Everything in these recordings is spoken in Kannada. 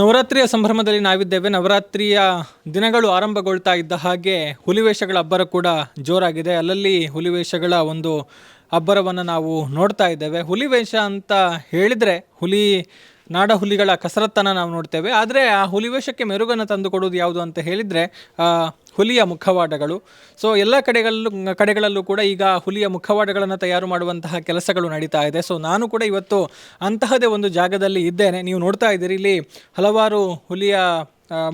ನವರಾತ್ರಿಯ ಸಂಭ್ರಮದಲ್ಲಿ ನಾವಿದ್ದೇವೆ. ನವರಾತ್ರಿಯ ದಿನಗಳು ಆರಂಭಗೊಳ್ತಾ ಇದ್ದ ಹಾಗೆ ಹುಲಿವೇಷಗಳ ಅಬ್ಬರ ಕೂಡ ಜೋರಾಗಿದೆ. ಅಲ್ಲಲ್ಲಿ ಹುಲಿವೇಷಗಳ ಒಂದು ಅಬ್ಬರವನ್ನು ನಾವು ನೋಡ್ತಾ ಇದ್ದೇವೆ. ಹುಲಿವೇಷ ಅಂತ ಹೇಳಿದರೆ ನಾಡ ಹುಲಿಗಳ ಕಸರತ್ತನ್ನು ನಾವು ನೋಡ್ತೇವೆ. ಆದರೆ ಆ ಹುಲಿವೇಷಕ್ಕೆ ಮೆರುಗನ್ನು ತಂದು ಕೊಡುವುದು ಯಾವುದು ಅಂತ ಹೇಳಿದರೆ ಹುಲಿಯ ಮುಖವಾಡಗಳು. ಸೊ ಎಲ್ಲ ಕಡೆಗಳಲ್ಲೂ ಕೂಡ ಈಗ ಹುಲಿಯ ಮುಖವಾಡಗಳನ್ನು ತಯಾರು ಮಾಡುವಂತಹ ಕೆಲಸಗಳು ನಡೀತಾ ಇದೆ. ಸೊ ನಾನು ಕೂಡ ಇವತ್ತು ಅಂತಹದೇ ಒಂದು ಜಾಗದಲ್ಲಿ ಇದ್ದೇನೆ. ನೀವು ನೋಡ್ತಾ ಇದ್ದೀರಿ, ಇಲ್ಲಿ ಹಲವಾರು ಹುಲಿಯ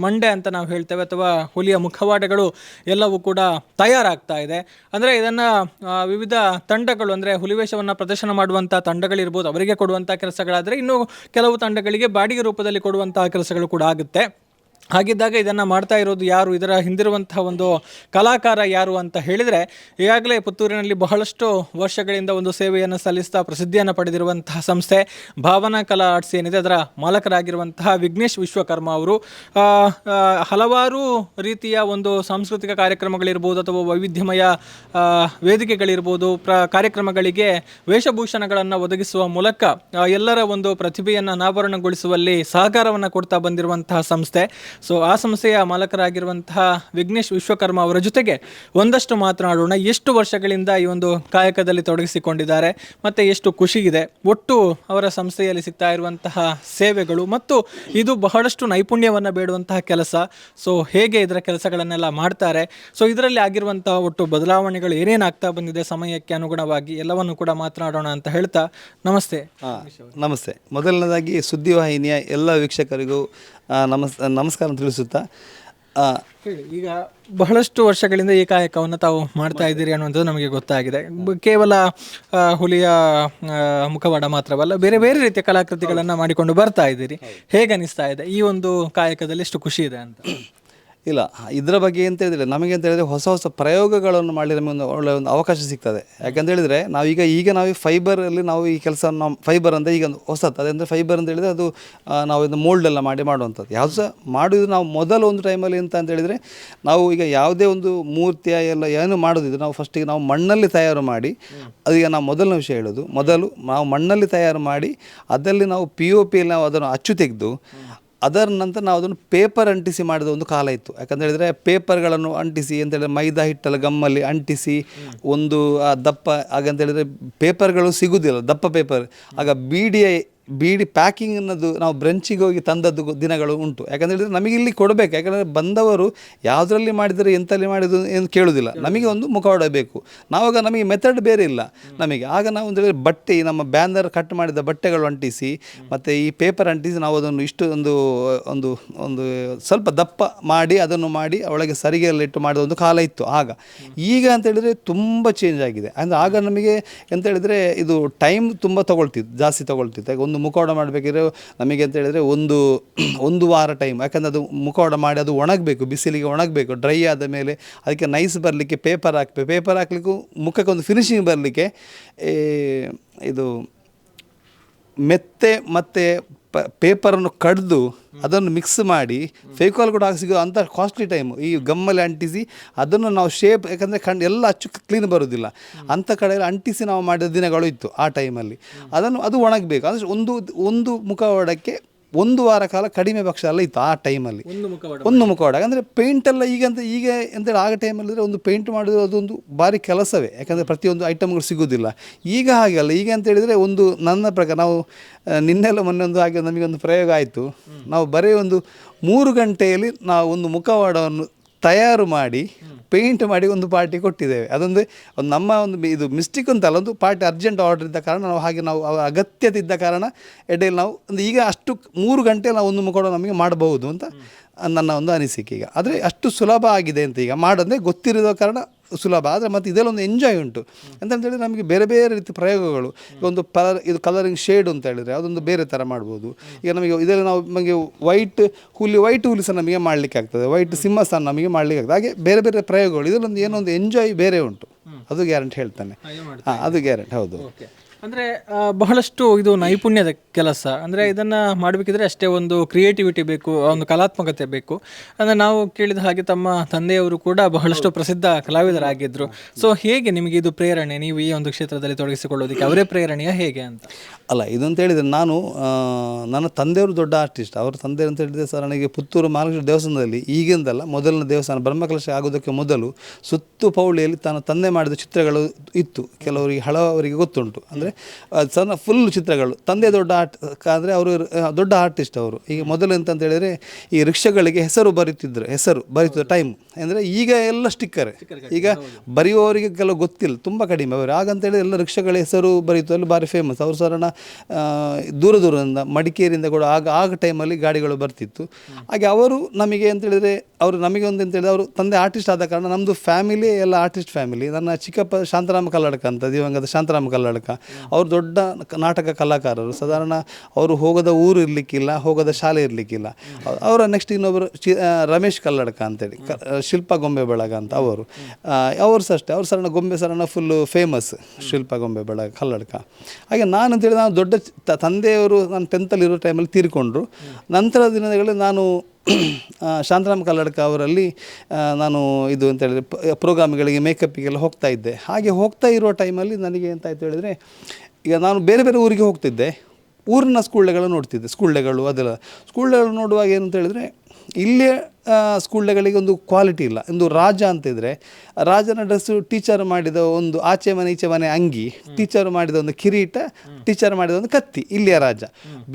ಮಂಡೆ ಅಂತ ನಾವು ಹೇಳ್ತೇವೆ ಅಥವಾ ಹುಲಿಯ ಮುಖವಾಡಗಳು ಎಲ್ಲವೂ ಕೂಡ ತಯಾರಾಗ್ತಾ ಇದೆ. ಅಂದರೆ ಇದನ್ನು ವಿವಿಧ ತಂಡಗಳು, ಅಂದರೆ ಹುಲಿವೇಷವನ್ನು ಪ್ರದರ್ಶನ ಮಾಡುವಂಥ ತಂಡಗಳಿರ್ಬೋದು, ಅವರಿಗೆ ಕೊಡುವಂಥ ಕೆಲಸಗಳಾದರೆ ಇನ್ನು ಕೆಲವು ತಂಡಗಳಿಗೆ ಬಾಡಿಗೆ ರೂಪದಲ್ಲಿ ಕೊಡುವಂತಹ ಕೆಲಸಗಳು ಕೂಡ ಆಗುತ್ತೆ. ಹಾಗಿದ್ದಾಗ ಇದನ್ನು ಮಾಡ್ತಾ ಇರೋದು ಯಾರು, ಇದರ ಹಿಂದಿರುವಂತಹ ಒಂದು ಕಲಾಕಾರ ಯಾರು ಅಂತ ಹೇಳಿದರೆ, ಈಗಾಗಲೇ ಪುತ್ತೂರಿನಲ್ಲಿ ಬಹಳಷ್ಟು ವರ್ಷಗಳಿಂದ ಒಂದು ಸೇವೆಯನ್ನು ಸಲ್ಲಿಸ್ತಾ ಪ್ರಸಿದ್ಧಿಯನ್ನು ಪಡೆದಿರುವಂತಹ ಸಂಸ್ಥೆ ಭಾವನಾ ಕಲಾ ಆರ್ಟ್ಸ್ ಏನಿದೆ, ಅದರ ಮಾಲಕರಾಗಿರುವಂತಹ ವಿಘ್ನೇಶ್ ವಿಶ್ವಕರ್ಮ ಅವರು ಹಲವಾರು ರೀತಿಯ ಒಂದು ಸಾಂಸ್ಕೃತಿಕ ಕಾರ್ಯಕ್ರಮಗಳಿರ್ಬೋದು ಅಥವಾ ವೈವಿಧ್ಯಮಯ ವೇದಿಕೆಗಳಿರ್ಬೋದು, ಕಾರ್ಯಕ್ರಮಗಳಿಗೆ ವೇಷಭೂಷಣಗಳನ್ನು ಒದಗಿಸುವ ಮೂಲಕ ಎಲ್ಲರ ಒಂದು ಪ್ರತಿಭೆಯನ್ನು ಅನಾವರಣಗೊಳಿಸುವಲ್ಲಿ ಸಹಕಾರವನ್ನು ಕೊಡ್ತಾ ಬಂದಿರುವಂತಹ ಸಂಸ್ಥೆ. ಸೊ ಆ ಸಂಸ್ಥೆಯ ಮಾಲಕರಾಗಿರುವಂತಹ ವಿಘ್ನೇಶ್ ವಿಶ್ವಕರ್ಮ ಅವರ ಜೊತೆಗೆ ಒಂದಷ್ಟು ಮಾತನಾಡೋಣ. ಎಷ್ಟು ವರ್ಷಗಳಿಂದ ಈ ಒಂದು ಕಾಯಕದಲ್ಲಿ ತೊಡಗಿಸಿಕೊಂಡಿದ್ದಾರೆ ಮತ್ತು ಎಷ್ಟು ಖುಷಿ ಇದೆ, ಒಟ್ಟು ಅವರ ಸಂಸ್ಥೆಯಲ್ಲಿ ಸಿಗ್ತಾ ಇರುವಂತಹ ಸೇವೆಗಳು, ಮತ್ತು ಇದು ಬಹಳಷ್ಟು ನೈಪುಣ್ಯವನ್ನು ಬೇಡುವಂತಹ ಕೆಲಸ. ಸೊ ಹೇಗೆ ಇದರ ಕೆಲಸಗಳನ್ನೆಲ್ಲ ಮಾಡ್ತಾರೆ, ಸೊ ಇದರಲ್ಲಿ ಆಗಿರುವಂತಹ ಒಟ್ಟು ಬದಲಾವಣೆಗಳು ಏನೇನಾಗ್ತಾ ಬಂದಿದೆ ಸಮಯಕ್ಕೆ ಅನುಗುಣವಾಗಿ, ಎಲ್ಲವನ್ನು ಕೂಡ ಮಾತನಾಡೋಣ ಅಂತ ಹೇಳ್ತಾ ನಮಸ್ತೆ. ನಮಸ್ತೆ. ಮೊದಲನೇದಾಗಿ ಸುದ್ದಿವಾಹಿನಿಯ ಎಲ್ಲ ವೀಕ್ಷಕರಿಗೂ ನಮಸ್ಕಾರ ತಿಳಿಸುತ್ತಾ, ಈಗ ಬಹಳಷ್ಟು ವರ್ಷಗಳಿಂದ ಈ ಕಾಯಕವನ್ನು ತಾವು ಮಾಡ್ತಾ ಇದ್ದೀರಿ ಅನ್ನುವಂಥದ್ದು ನಮಗೆ ಗೊತ್ತಾಗಿದೆ. ಕೇವಲ ಹುಲಿಯ ಮುಖವಾಡ ಮಾತ್ರವಲ್ಲ, ಬೇರೆ ಬೇರೆ ರೀತಿಯ ಕಲಾಕೃತಿಗಳನ್ನು ಮಾಡಿಕೊಂಡು ಬರ್ತಾ ಇದ್ದೀರಿ. ಹೇಗೆ ಅನಿಸ್ತಾ ಇದೆ ಈ ಒಂದು ಕಾಯಕದಲ್ಲಿ, ಎಷ್ಟು ಖುಷಿ ಇದೆ ಅಂತ? ಇಲ್ಲ, ಇದರ ಬಗ್ಗೆ ಅಂತ ಹೇಳಿದರೆ ನಮಗೆ ಅಂತ ಹೇಳಿದರೆ ಹೊಸ ಹೊಸ ಪ್ರಯೋಗಗಳನ್ನು ಮಾಡಿ ನಮಗೆ ಒಂದು ಒಳ್ಳೆಯ ಒಂದು ಅವಕಾಶ ಸಿಗ್ತದೆ. ಯಾಕಂತ ಹೇಳಿದರೆ ನಾವು ಫೈಬರಲ್ಲಿ ನಾವು ಈ ಕೆಲಸ, ನಾವು ಫೈಬರ್ ಅಂದರೆ ಈಗ ಹೊಸದು ಅದಂದರೆ ಫೈಬರ್ ಅಂತ ಹೇಳಿದರೆ ಅದು ನಾವು ಇದು ಮೋಲ್ಡೆಲ್ಲ ಮಾಡಿ ಮಾಡುವಂಥದ್ದು. ಯಾವುದು ಸಹ ಮಾಡೋದು ನಾವು ಮೊದಲು ಒಂದು ಟೈಮಲ್ಲಿ ಅಂತ ಹೇಳಿದರೆ, ನಾವು ಈಗ ಯಾವುದೇ ಒಂದು ಮೂರ್ತಿಯ ಎಲ್ಲ ಏನು ಮಾಡೋದಿದ್ರೆ ನಾವು ಫಸ್ಟಿಗೆ ನಾವು ಮಣ್ಣಲ್ಲಿ ತಯಾರು ಮಾಡಿ, ಅದೀಗ ನಾವು ಮೊದಲನೇ ವಿಷಯ ಹೇಳೋದು, ಮೊದಲು ನಾವು ಮಣ್ಣಲ್ಲಿ ತಯಾರು ಮಾಡಿ ಅದರಲ್ಲಿ ನಾವು POP ನಾವು ಅದನ್ನು ಅಚ್ಚು ತೆಗೆದು ಅದರ ನಂತರ ನಾವು ಅದನ್ನು ಪೇಪರ್ ಅಂಟಿಸಿ ಮಾಡಿದ ಒಂದು ಕಾಲ ಇತ್ತು. ಯಾಕಂತ ಹೇಳಿದರೆ ಪೇಪರ್ಗಳನ್ನು ಅಂಟಿಸಿ ಅಂತೇಳಿದ್ರೆ ಮೈದಾ ಹಿಟ್ಟಲ್ಲಿ ಗಮ್ಮಲ್ಲಿ ಅಂಟಿಸಿ ಒಂದು ದಪ್ಪ, ಹಾಗಂತ ಹೇಳಿದರೆ ಪೇಪರ್ಗಳು ಸಿಗೋದಿಲ್ಲ, ದಪ್ಪ ಪೇಪರ್. ಆಗ ಬೀಡಿ ಪ್ಯಾಕಿಂಗ್ ಅನ್ನೋದು ನಾವು ಬ್ರಂಚಿಗೆ ಹೋಗಿ ತಂದದ್ದು ದಿನಗಳು ಉಂಟು. ಯಾಕಂತ ಹೇಳಿದರೆ ನಮಗೆ ಇಲ್ಲಿ ಕೊಡಬೇಕು, ಯಾಕಂದರೆ ಬಂದವರು ಯಾವುದರಲ್ಲಿ ಮಾಡಿದರೆ ಎಂತಲ್ಲಿ ಮಾಡಿದ್ದು ಏನು ಕೇಳೋದಿಲ್ಲ, ನಮಗೆ ಒಂದು ಮುಖವಾಡ ಬೇಕು. ನಾವಾಗ ನಮಗೆ ಮೆಥಡ್ ಬೇರೆ ಇಲ್ಲ ನಮಗೆ. ಆಗ ನಾವು ಒಂದು ಬಟ್ಟೆ, ನಮ್ಮ ಬ್ಯಾನರ್ ಕಟ್ ಮಾಡಿದ ಬಟ್ಟೆಗಳು ಅಂಟಿಸಿ ಮತ್ತು ಈ ಪೇಪರ್ ಅಂಟಿಸಿ ನಾವು ಅದನ್ನು ಇಷ್ಟು ಒಂದು ಒಂದು ಒಂದು ಸ್ವಲ್ಪ ದಪ್ಪ ಮಾಡಿ ಅದನ್ನು ಮಾಡಿ ಒಳಗೆ ಸರಿಗೆಲ್ಲ ಇಟ್ಟು ಮಾಡಿದ ಒಂದು ಕಾಲ ಇತ್ತು ಆಗ. ಈಗ ಅಂತ ಹೇಳಿದರೆ ತುಂಬ ಚೇಂಜ್ ಆಗಿದೆ. ಅಂದರೆ ಆಗ ನಮಗೆ ಎಂತ ಹೇಳಿದರೆ ಇದು ಟೈಮ್ ತುಂಬ ಜಾಸ್ತಿ ತೊಗೊಳ್ತಿತ್ತು. ಒಂದು ಮುಖವಾಡ ಮಾಡಬೇಕಿದ್ರೆ ನಮಗೆ ಅಂತ ಹೇಳಿದರೆ ಒಂದು ವಾರ ಟೈಮ್. ಯಾಕಂದರೆ ಅದು ಮುಖವಾಡ ಮಾಡಿ ಅದು ಒಣಗಬೇಕು, ಬಿಸಿಲಿಗೆ ಒಣಗಬೇಕು. ಡ್ರೈ ಆದ ಮೇಲೆ ಅದಕ್ಕೆ ನೈಸ್ ಬರಲಿಕ್ಕೆ ಪೇಪರ್ ಹಾಕಲಿಕ್ಕೂ ಮುಖಕ್ಕೆ ಒಂದು ಫಿನಿಶಿಂಗ್ ಬರಲಿಕ್ಕೆ ಇದು ಮೆತ್ತೆ ಮತ್ತು ಪೇಪರನ್ನು ಕಡ್ದು ಅದನ್ನು ಮಿಕ್ಸ್ ಮಾಡಿ ಫೇಕಾಲ್ ಕೂಡ ಹಾಕಿ ಸಿಗೋ ಅಂಥ ಕಾಸ್ಟ್ಲಿ ಟೈಮು. ಈ ಗಮ್ಮಲ್ಲಿ ಅಂಟಿಸಿ ಅದನ್ನು ನಾವು ಶೇಪ್, ಯಾಕಂದರೆ ಎಲ್ಲ ಅಚ್ಚು ಕ್ಲೀನ್ ಬರೋದಿಲ್ಲ, ಅಂಥ ಕಡೆಯಲ್ಲಿ ಅಂಟಿಸಿ ನಾವು ಮಾಡಿದ ದಿನಗಳು ಇತ್ತು ಆ ಟೈಮಲ್ಲಿ. ಅದು ಒಣಗಬೇಕು. ಅಂದರೆ ಒಂದು ಮುಖವಾಡಕ್ಕೆ ಒಂದು ವಾರ ಕಾಲ ಕಡಿಮೆ ಪಕ್ಷ ಎಲ್ಲ ಇತ್ತು ಆ ಟೈಮಲ್ಲಿ, ಒಂದು ಮುಖವಾಡ. ಅಂದರೆ ಪೇಂಟೆಲ್ಲ ಈಗ ಅಂತೇಳಿ ಆಗ ಟೈಮಲ್ಲಿದ್ದರೆ ಒಂದು ಪೇಂಟ್ ಮಾಡೋದು ಅದೊಂದು ಭಾರಿ ಕೆಲಸವೇ, ಯಾಕಂದರೆ ಪ್ರತಿಯೊಂದು ಐಟಮ್ಗಳು ಸಿಗೋದಿಲ್ಲ. ಈಗ ಹಾಗೆ ಅಲ್ಲ. ಈಗ ಅಂತೇಳಿದರೆ ನನ್ನ ಪ್ರಕಾರ ನಾವು ನಿನ್ನೆಲ್ಲ ಮೊನ್ನೆ ಹಾಗೆ ನಮಗೊಂದು ಪ್ರಯೋಗ ಆಯಿತು. ನಾವು ಬರೀ 3 ಗಂಟೆಯಲ್ಲಿ ನಾವು ಒಂದು ಮುಖವಾಡವನ್ನು ತಯಾರು ಮಾಡಿ ಪೇಂಟ್ ಮಾಡಿ ಒಂದು ಪಾರ್ಟಿ ಕೊಟ್ಟಿದ್ದೇವೆ. ಅದೊಂದು ನಮ್ಮ ಇದು ಮಿಸ್ಟೇಕ್ ಅಂತಲ್ಲ, ಒಂದು ಪಾರ್ಟಿ ಅರ್ಜೆಂಟ್ ಆರ್ಡರ್ ಇದ್ದ ಕಾರಣ ನಾವು ಅಗತ್ಯತೆ ಇದ್ದ ಕಾರಣ ಎಡೆಯಲ್ಲಿ ನಾವು ಈಗ ಅಷ್ಟು 3 ಗಂಟೆ ನಾವು ಒಂದು ಮುಖವಾಡ ನಮಗೆ ಮಾಡಬಹುದು ಅಂತ ನನ್ನ ಒಂದು ಅನಿಸಿಕೆ. ಈಗ ಆದರೆ ಅಷ್ಟು ಸುಲಭ ಆಗಿದೆ ಅಂತ ಈಗ ಮಾಡೋದೇ ಗೊತ್ತಿರೋ ಕಾರಣ ಸುಲಭ. ಆದರೆ ಮತ್ತು ಇದೆಲ್ಲ ಒಂದು ಎಂಜಾಯ್ ಉಂಟು ಅಂತಂತೇಳಿದ್ರೆ ನಮಗೆ ಬೇರೆ ಬೇರೆ ರೀತಿ ಪ್ರಯೋಗಗಳು. ಒಂದು ಇದು ಕಲರಿಂಗ್ ಶೇಡ್ ಅಂತ ಹೇಳಿದರೆ ಅದೊಂದು ಬೇರೆ ಥರ ಮಾಡ್ಬೋದು. ಈಗ ಇದರಲ್ಲಿ ನಮಗೆ ವೈಟ್ ಹುಲಿ ಸಹ ನಮಗೆ ಮಾಡಲಿಕ್ಕೆ ಆಗ್ತದೆ, ವೈಟ್ ಸಿಂಹ ಸಹ ನಮಗೆ ಮಾಡಲಿಕ್ಕೆ ಆಗ್ತದೆ. ಹಾಗೆ ಬೇರೆ ಬೇರೆ ಪ್ರಯೋಗಗಳು, ಇದರಲ್ಲೊಂದು ಏನೋ ಒಂದು ಎಂಜಾಯ್ ಬೇರೆ ಉಂಟು, ಅದು ಗ್ಯಾರಂಟಿ ಹೇಳ್ತಾನೆ. ಅದು ಗ್ಯಾರಂಟಿ ಹೌದು. ಅಂದರೆ ಬಹಳಷ್ಟು ಇದು ನೈಪುಣ್ಯದ ಕೆಲಸ. ಅಂದರೆ ಇದನ್ನು ಮಾಡಬೇಕಿದ್ರೆ ಅಷ್ಟೇ ಒಂದು ಕ್ರಿಯೇಟಿವಿಟಿ ಬೇಕು, ಒಂದು ಕಲಾತ್ಮಕತೆ ಬೇಕು. ಅಂದರೆ ನಾವು ಕೇಳಿದ ಹಾಗೆ ತಮ್ಮ ತಂದೆಯವರು ಕೂಡ ಬಹಳಷ್ಟು ಪ್ರಸಿದ್ಧ ಕಲಾವಿದರಾಗಿದ್ದರು. ಸೊ ಹೇಗೆ ನಿಮಗೆ ಇದು ಪ್ರೇರಣೆ, ನೀವು ಈ ಒಂದು ಕ್ಷೇತ್ರದಲ್ಲಿ ತೊಡಗಿಸಿಕೊಳ್ಳೋದಕ್ಕೆ ಅವರೇ ಪ್ರೇರಣೆಯ ಹೇಗೆ ಅಂತ? ಅಲ್ಲ, ಇದು ಅಂತ ಹೇಳಿದರೆ ನಾನು ನನ್ನ ತಂದೆಯವರು ದೊಡ್ಡ ಆರ್ಟಿಸ್ಟ್. ಅವರ ತಂದೆ ಅಂತ ಹೇಳಿದರೆ ಸರ್, ನನಗೆ ಪುತ್ತೂರು ಮಹಾಲಕ್ಷ್ಮಿ ದೇವಸ್ಥಾನದಲ್ಲಿ ಈಗಿಂದಲ್ಲ, ಮೊದಲನೇ ದೇವಸ್ಥಾನ ಬ್ರಹ್ಮಕಲಶ ಆಗೋದಕ್ಕೆ ಮೊದಲು ಸುತ್ತು ಪೌಳಿಯಲ್ಲಿ ತನ್ನ ತಂದೆ ಮಾಡಿದ ಚಿತ್ರಗಳು ಇತ್ತು. ಕೆಲವರಿಗೆ ಹಲವರಿಗೆ ಗೊತ್ತುಂಟು. ಅಂದರೆ ಸಣ್ಣ ಫುಲ್ ಚಿತ್ರಗಳು. ತಂದೆ ದೊಡ್ಡ ಆದರೆ ಅವರು ದೊಡ್ಡ ಆರ್ಟಿಸ್ಟ್ ಅವರು. ಈಗ ಮೊದಲು ಎಂತ ಹೇಳಿದರೆ ಈ ರಿಕ್ಷಾಗಳಿಗೆ ಹೆಸರು ಬರೀತಿದ್ದ ಟೈಮ್. ಅಂದರೆ ಈಗ ಎಲ್ಲ ಸ್ಟಿಕ್ಕರ್. ಈಗ ಬರೆಯುವವರಿಗೆ ಕೆಲವು ಗೊತ್ತಿಲ್ಲ, ತುಂಬ ಕಡಿಮೆ ಅವರು. ಆಗಂತೇಳಿ ಎಲ್ಲ ರಿಕ್ಷಾಗಳ ಹೆಸರು ಬರೀತು, ಅಲ್ಲಿ ಭಾರಿ ಫೇಮಸ್. ಅವರು ಸಾಧಾರಣ ದೂರದಿಂದ ಮಡಿಕೇರಿಯಿಂದ ಕೂಡ ಆಗ ಟೈಮಲ್ಲಿ ಗಾಡಿಗಳು ಬರ್ತಿತ್ತು. ಹಾಗೆ ಅವರು ನಮಗೆ ಅಂತೇಳಿದರೆ ಅವರು ನಮಗೆ ಒಂದು ಅಂತೇಳಿದ್ರೆ ಅವರು ತಂದೆ ಆರ್ಟಿಸ್ಟ್ ಆದ ಕಾರಣ ನಮ್ಮದು ಫ್ಯಾಮಿಲಿ ಎಲ್ಲ ಆರ್ಟಿಸ್ಟ್ ಫ್ಯಾಮಿಲಿ. ನನ್ನ ಚಿಕ್ಕಪ್ಪ ಶಾಂತರಾಮ ಕಲ್ಲಡ್ಕ ಅಂತ, ದಿವಂಗತ ಶಾಂತರಾಮ ಕಲ್ಲಡ್ಕ, ಅವರು ದೊಡ್ಡ ನಾಟಕ ಕಲಾಕಾರರು. ಸಾಧಾರಣ ಅವರು ಹೋಗದ ಊರು ಇರಲಿಕ್ಕಿಲ್ಲ, ಹೋಗದ ಶಾಲೆ ಇರಲಿಕ್ಕಿಲ್ಲ. ಅವರ ನೆಕ್ಸ್ಟ್ ಇನ್ನೊಬ್ಬರು ರಮೇಶ್ ಕಲ್ಲಡ್ಕ ಅಂತೇಳಿ, ಶಿಲ್ಪ ಗೊಂಬೆ ಬಳಗ ಅಂತ ಅವರು ಸಹ ಅಷ್ಟೇ. ಅವರು ಸರಣ ಗೊಂಬೆ ಸರಣ ಫುಲ್ಲು ಫೇಮಸ್, ಶಿಲ್ಪ ಗೊಂಬೆ ಬಳಗ ಕಲ್ಲಡ್ಕ. ಹಾಗೆ ನಾನು ಅಂತೇಳಿ ನಾನು ದೊಡ್ಡ ತಂದೆಯವರು ನಾನು 10th ಇರೋ ಟೈಮಲ್ಲಿ ತೀರಿಕೊಂಡ್ರು. ನಂತರ ದಿನಗಳಲ್ಲಿ ನಾನು ಶಾಂತರಾಮ್ ಕಲ್ಲಡ್ಕ ಅವರಲ್ಲಿ ನಾನು ಇದು ಅಂತ ಹೇಳಿದರೆ ಪ್ರೋಗ್ರಾಮ್ಗಳಿಗೆ ಮೇಕಪ್ಪಿಗೆಲ್ಲ ಹೋಗ್ತಾ ಇದ್ದೆ. ಹಾಗೆ ಹೋಗ್ತಾ ಇರುವ ಟೈಮಲ್ಲಿ ನನಗೆ ಎಂತಾಯ್ತು ಹೇಳಿದರೆ, ಈಗ ನಾನು ಬೇರೆ ಬೇರೆ ಊರಿಗೆ ಹೋಗ್ತಿದ್ದೆ, ಊರಿನ ಸ್ಕೂಲ್ಗಳು ನೋಡ್ತಿದ್ದೆ. ಸ್ಕೂಲ್ಗಳು ನೋಡುವಾಗ ಏನಂತ ಹೇಳಿದರೆ, ಇಲ್ಲೇ ಸ್ಕೂಲ್ಗಳಿಗೆ ಒಂದು ಕ್ವಾಲಿಟಿ ಇಲ್ಲ. ಒಂದು ರಾಜ ಅಂತಿದ್ರೆ ರಾಜನ ಡ್ರೆಸ್ಸು, ಟೀಚರ್ ಮಾಡಿದ ಒಂದು ಆಚೆ ಮನೆ ಈಚೆ ಮನೆ ಅಂಗಿ, ಟೀಚರ್ ಮಾಡಿದ ಒಂದು ಕಿರೀಟ, ಟೀಚರ್ ಮಾಡಿದ ಒಂದು ಕತ್ತಿ, ಇಲ್ಲಿಯ ರಾಜ.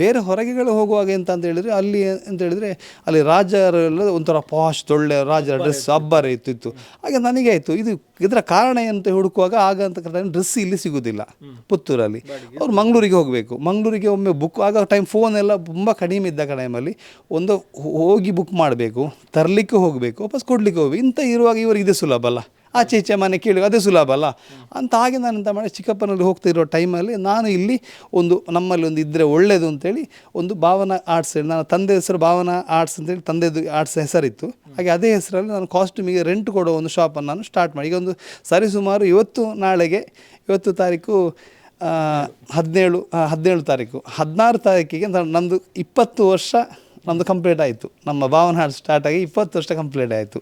ಬೇರೆ ಹೊರಗೆಗಳು ಹೋಗುವಾಗ ಎಂತ ಅಂತ ಹೇಳಿದರೆ ಅಲ್ಲಿ ಅಂತ ಹೇಳಿದರೆ ಅಲ್ಲಿ ರಾಜರೆಲ್ಲ ಒಂಥರ ಪಾಶ್ ಒಳ್ಳೆ ರಾಜರ ಡ್ರೆಸ್ ಅಬ್ಬರ ಇತ್ತು. ಹಾಗೆ ನನಗೆ ಆಯಿತು ಇದರ ಕಾರಣ ಅಂತ ಹುಡುಕುವಾಗ ಆಗ ಅಂತ ಡ್ರೆಸ್ ಇಲ್ಲಿ ಸಿಗೋದಿಲ್ಲ ಪುತ್ತೂರಲ್ಲಿ. ಅವ್ರು ಮಂಗಳೂರಿಗೆ ಹೋಗಬೇಕು. ಮಂಗಳೂರಿಗೆ ಒಮ್ಮೆ ಬುಕ್ ಆಗ ಫೋನ್ ಎಲ್ಲ ತುಂಬ ಕಡಿಮೆ ಇದ್ದ ಟೈಮಲ್ಲಿ ಒಂದು ಹೋಗಿ ಬುಕ್ ಮಾಡಬೇಕು, ತರಲಿಕ್ಕೆ ಹೋಗಬೇಕು, ವಾಪಸ್ ಕೊಡಲಿಕ್ಕೆ ಹೋಗಬೇಕು. ಇಂಥ ಇರುವಾಗ ಇವರು ಇದೇ ಸುಲಭ ಅಲ್ಲ, ಆಚೆ ಈಚೆ ಮನೆ ಕೇಳಿ ಅದೇ ಸುಲಭ ಅಲ್ಲ ಅಂತ. ಹಾಗೆ ನಾನು ಎಂತ ಮಾಡಿ, ಚಿಕ್ಕಪ್ಪನಲ್ಲಿ ಹೋಗ್ತಾ ಇರೋ ಟೈಮಲ್ಲಿ ನಾನು ಇಲ್ಲಿ ನಮ್ಮಲ್ಲಿ ಒಂದು ಇದ್ದರೆ ಒಳ್ಳೆಯದು ಅಂತೇಳಿ ಒಂದು ಭಾವನಾ ಆರ್ಟ್ಸ್ ಹೇಳಿ, ನನ್ನ ತಂದೆ ಹೆಸರು ಭಾವನಾ ಆರ್ಟ್ಸ್ ಅಂತೇಳಿ ತಂದೆದು ಆರ್ಟ್ಸ್ ಹೆಸರಿತ್ತು. ಹಾಗೆ ಅದೇ ಹೆಸರಲ್ಲಿ ನಾನು ಕಾಸ್ಟ್ಯೂಮಿಗೆ ರೆಂಟ್ ಕೊಡೋ ಒಂದು ಶಾಪನ್ನು ನಾನು ಸ್ಟಾರ್ಟ್ ಮಾಡಿ. ಈಗ ಒಂದು ಸರಿಸುಮಾರು ಇವತ್ತು ತಾರೀಕು 17 ತಾರೀಕು, 16 ತಾರೀಕಿಗೆ ನಮ್ಮದು 20 ವರ್ಷ ನಮ್ಮದು ಕಂಪ್ಲೀಟ್ ಆಯಿತು. ನಮ್ಮ ಭಾವನಾ ಆರ್ಟ್ಸ್ ಸ್ಟಾರ್ಟ್ ಆಗಿ 20 ವರ್ಷ ಕಂಪ್ಲೀಟ್ ಆಯಿತು.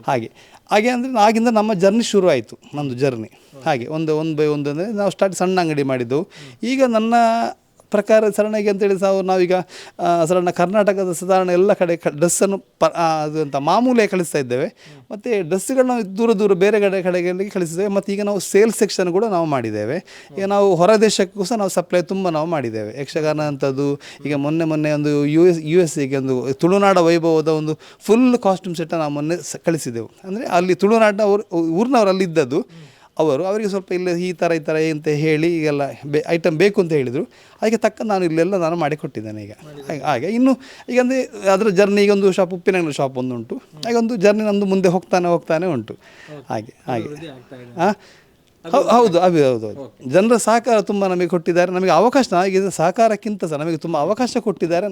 ಹಾಗೆ ಅಂದರೆ ಆಗಿಂದ ನಮ್ಮ ಜರ್ನಿ ಶುರು ಆಯಿತು, ನಮ್ಮದು ಜರ್ನಿ. ಹಾಗೆ ಒಂದು ಬೈ ಒಂದು ಅಂದರೆ ನಾವು ಸಣ್ಣ ಅಂಗಡಿ ಮಾಡಿದ್ದೆವು. ಈಗ ನನ್ನ ಪ್ರಕಾರ ಸರಣಗೆ ಅಂತೇಳಿ ನಾವೀಗ ಸಾಧಾರಣ ಕರ್ನಾಟಕದ ಸಾಧಾರಣ ಎಲ್ಲ ಕಡೆ ಡ್ರೆಸ್ಸನ್ನು ಅದು ಅಂತ ಮಾಮೂಲಿಯಾಗಿ ಕಳಿಸ್ತಾ ಇದ್ದೇವೆ. ಮತ್ತು ಡ್ರೆಸ್ಸುಗಳನ್ನ ದೂರ ಬೇರೆ ಕಡೆಗಳಿಗೆ ಕಳಿಸಿದ್ದೇವೆ. ಮತ್ತು ಈಗ ನಾವು ಸೇಲ್ಸ್ ಸೆಕ್ಷನ್ ಕೂಡ ನಾವು ಮಾಡಿದ್ದೇವೆ. ಈಗ ನಾವು ಹೊರ ದೇಶಕ್ಕೂ ಸಹ ನಾವು ಸಪ್ಲೈ ತುಂಬ ನಾವು ಮಾಡಿದ್ದೇವೆ. ಯಕ್ಷಗಾನ ಅಂಥದ್ದು. ಈಗ ಮೊನ್ನೆ ಒಂದು US ಒಂದು ತುಳುನಾಡ ವೈಭವದ ಒಂದು ಫುಲ್ ಕಾಸ್ಟ್ಯೂಮ್ ಸೆಟ್ ನಾವು ಮೊನ್ನೆ ಕಳಿಸಿದ್ದೆವು. ಅಂದರೆ ಅಲ್ಲಿ ತುಳುನಾಡ ಊರಿನವರು ಅಲ್ಲಿದ್ದದ್ದು, ಅವರಿಗೆ ಸ್ವಲ್ಪ ಇಲ್ಲ ಈ ಥರ ಅಂತ ಹೇಳಿ ಈಗೆಲ್ಲ ಐಟಮ್ ಬೇಕು ಅಂತ ಹೇಳಿದರು. ಅದಕ್ಕೆ ತಕ್ಕ ನಾನು ಮಾಡಿಕೊಟ್ಟಿದ್ದೇನೆ ಈಗ. ಹಾಗೆ ಇನ್ನು ಈಗ ಅಂದರೆ ಅದರ ಜರ್ನಿ, ಈಗ ಒಂದು ಶಾಪ್ ಉಪ್ಪಿನಂಗಡಿ ಶಾಪ್ ಒಂದು ಉಂಟು. ಹಾಗೆ ಒಂದು ಜರ್ನಿ ನಮ್ಮದು ಮುಂದೆ ಹೋಗ್ತಾನೆ ಉಂಟು. ಹಾಗೆ ಹಾಂ ಹೌದು. ಜನರ ಸಹಕಾರ ತುಂಬ ನಮಗೆ ಕೊಟ್ಟಿದ್ದಾರೆ. ನಮಗೆ ಅವಕಾಶ, ಈಗ ಸಹಕಾರಕ್ಕಿಂತ ಸಹ ನಮಗೆ ತುಂಬ ಅವಕಾಶ ಕೊಟ್ಟಿದ್ದಾರೆ.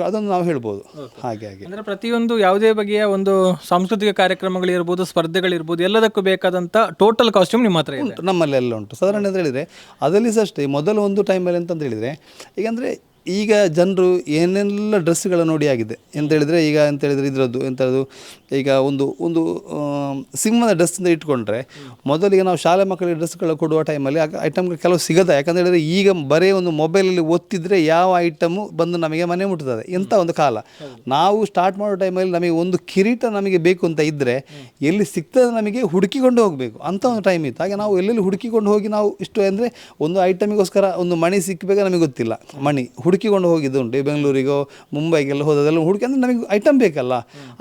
ಅದನ್ನು ನಾವು ಹೇಳ್ಬೋದು. ಹಾಗೆ ಅಂದರೆ ಪ್ರತಿಯೊಂದು ಯಾವುದೇ ಬಗೆಯ ಒಂದು ಸಾಂಸ್ಕೃತಿಕ ಕಾರ್ಯಕ್ರಮಗಳಿರ್ಬೋದು, ಸ್ಪರ್ಧೆಗಳಿರ್ಬೋದು, ಎಲ್ಲದಕ್ಕೂ ಬೇಕಾದಂಥ ಟೋಟಲ್ ಕಾಸ್ಟ್ಯೂಮ್ ನಿಮ್ಮ ಹತ್ರ ಉಂಟು, ನಮ್ಮಲ್ಲೆಲ್ಲ ಉಂಟು. ಸಾಧಾರಣ ಅಂತ ಹೇಳಿದರೆ ಅದರಲ್ಲಿ ಸಹ ಅಷ್ಟೇ. ಮೊದಲು ಒಂದು ಟೈಮಲ್ಲಿ ಅಂತಂತ ಹೇಳಿದರೆ, ಈಗ ಜನರು ಏನೆಲ್ಲ ಡ್ರೆಸ್ಸುಗಳ ನೋಡಿ ಆಗಿದೆ ಅಂತೇಳಿದರೆ, ಈಗ ಅಂತೇಳಿದರೆ ಇದರದ್ದು ಈಗ ಒಂದು ಸಿಂಹದ ಡ್ರೆಸ್ ಅಂತ ಇಟ್ಕೊಂಡ್ರೆ, ಮೊದಲಿಗೆ ನಾವು ಶಾಲೆ ಮಕ್ಕಳಿಗೆ ಡ್ರೆಸ್ಗಳು ಕೊಡುವ ಟೈಮಲ್ಲಿ ಐಟಮ್ಗಳು ಕೆಲವು ಸಿಗದ. ಯಾಕಂತ ಹೇಳಿದರೆ ಈಗ ಬರೀ ಒಂದು ಮೊಬೈಲಲ್ಲಿ ಒತ್ತಿದ್ರೆ ಯಾವ ಐಟಮು ಬಂದು ನಮಗೆ ಮನೆ ಮುಟ್ತದೆ, ಎಂಥ ಒಂದು ಕಾಲ. ನಾವು ಸ್ಟಾರ್ಟ್ ಮಾಡೋ ಟೈಮಲ್ಲಿ ನಮಗೆ ಒಂದು ಕಿರೀಟ ನಮಗೆ ಬೇಕು ಅಂತ ಇದ್ದರೆ ಎಲ್ಲಿ ಸಿಗ್ತದೆ ನಮಗೆ ಹುಡುಕಿಕೊಂಡು ಹೋಗಬೇಕು ಅಂಥ ಒಂದು ಟೈಮ್ ಇತ್ತು. ಹಾಗೆ ನಾವು ಎಲ್ಲೆಲ್ಲಿ ಹುಡುಕಿಕೊಂಡು ಹೋಗಿ ನಾವು ಇಷ್ಟು ಅಂದರೆ ಒಂದು ಐಟಮಿಗೋಸ್ಕರ ಒಂದು ಮಣಿ ಸಿಕ್ಕಬೇಕು ನಮಗೆ ಗೊತ್ತಿಲ್ಲ, ಮಣಿ ಹುಡುಕಿಕೊಂಡು ಹೋಗಿದ್ದು ಉಂಟು. ಬೆಂಗಳೂರಿಗೋ ಮುಂಬೈಗೆಲ್ಲ ಹೋದದೆಲ್ಲ ಹುಡುಕಿ, ಅಂದರೆ ನಮಗೆ ಐಟಮ್ ಬೇಕಲ್ಲ,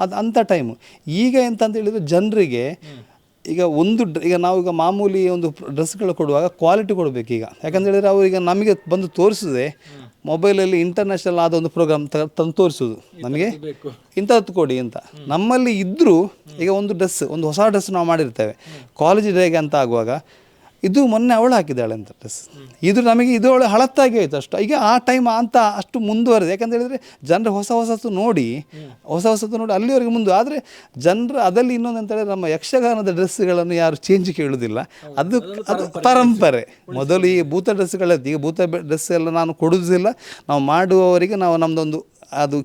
ಅದು ಅಂಥ ಟೈಮು. ಈಗ ಎಂತ ಅಂತ ಹೇಳಿದರೆ ಜನರಿಗೆ ಈಗ ನಾವೀಗ ಮಾಮೂಲಿ ಒಂದು ಡ್ರೆಸ್ಗಳು ಕೊಡುವಾಗ ಕ್ವಾಲಿಟಿ ಕೊಡಬೇಕು ಈಗ. ಯಾಕಂತ ಹೇಳಿದರೆ ಅವರಿಗೆ ನಮಗೆ ಬಂದು ತೋರಿಸಿದೆ ಮೊಬೈಲಲ್ಲಿ ಇಂಟರ್ನ್ಯಾಷನಲ್ ಆದ ಒಂದು ಪ್ರೋಗ್ರಾಮ್ ತಂದು ತೋರಿಸೋದು, ನಮಗೆ ಇಂಥದ್ದು ಕೊಡಿ ಅಂತ. ನಮ್ಮಲ್ಲಿ ಇದ್ದರೂ ಈಗ ಒಂದು ಹೊಸ ಡ್ರೆಸ್ ನಾವು ಮಾಡಿರ್ತೇವೆ ಕಾಲೇಜ್ ಡೇಗೆ ಅಂತ ಆಗುವಾಗ, ಇದು ಮೊನ್ನೆ ಅವಳು ಹಾಕಿದ್ದಾಳೆ ಅಂತ ಡ್ರೆಸ್. ಇದು ನಮಗೆ ಇದು ಅವಳು ಹಳತ್ತಾಗಿ ಆಯಿತು ಅಷ್ಟು. ಈಗ ಆ ಟೈಮ್ ಅಂತ ಅಷ್ಟು ಮುಂದುವರೆದು, ಯಾಕಂತ ಹೇಳಿದರೆ ಜನರು ಹೊಸತು ನೋಡಿ ಅಲ್ಲಿವರೆಗೆ ಮುಂದೆ. ಆದರೆ ಜನರು ಅದಲ್ಲಿ ಇನ್ನೊಂದು ಅಂತ ಹೇಳಿದ್ರೆ ನಮ್ಮ ಯಕ್ಷಗಾನದ ಡ್ರೆಸ್ಗಳನ್ನು ಯಾರು ಚೇಂಜ್ ಕೇಳುವುದಿಲ್ಲ. ಅದು ಪರಂಪರೆ. ಮೊದಲು ಈ ಭೂತ ಡ್ರೆಸ್ಗಳದ್ದು, ಈಗ ಭೂತ ಡ್ರೆಸ್ ಎಲ್ಲ ನಾನು ಕೊಡುವುದಿಲ್ಲ. ನಾವು ಮಾಡುವವರಿಗೆ ನಾವು ನಮ್ಮದೊಂದು ಅದು